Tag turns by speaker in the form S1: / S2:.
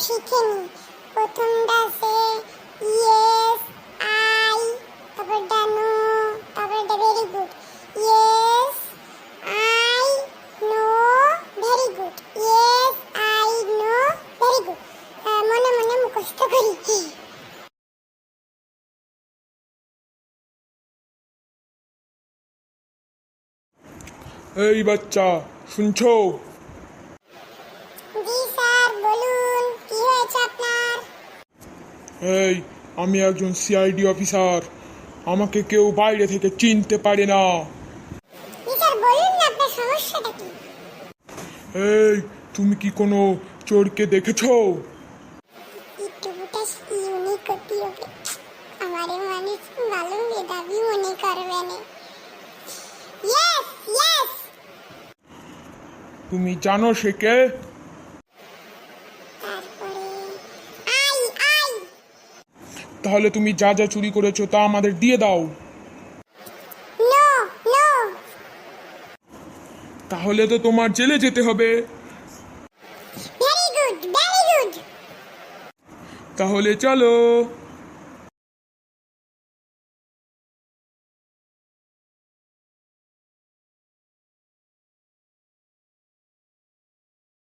S1: শিখে নি। প্রথমটা আছে ইয়েস আই, তারপরটা নো, তারপরটা very good. Yes I no very good, yes I no very good. মনে মনে মুখস্থ করি।
S2: এই বাচ্চা, শুনছো?
S1: জি স্যার, বলুন কি হয়েছে আপনার?
S2: এই, আমি একজন সিআইডি অফিসার। আমাকে কেউ বাইরে থেকে চিনতে পারে না।
S1: জি স্যার, বলুন না আপনার সমস্যাটা কি?
S2: এই, তুমি কি কোনো চোরকে দেখেছো?
S1: একটুটা ইউনিক হতে হবে, আমারে মানুষ ভালো মেধাবী মনে করবে না। Yes yes.
S2: তুমি জানো সে কে?
S1: তারপরে আই আই।
S2: তাহলে তুমি যা যা চুরি করেছো তা আমাদের দিয়ে দাও।
S1: No no.
S2: তাহলে তো তোমার জেলে যেতে হবে।
S1: Very good very good.
S2: তাহলে চলো।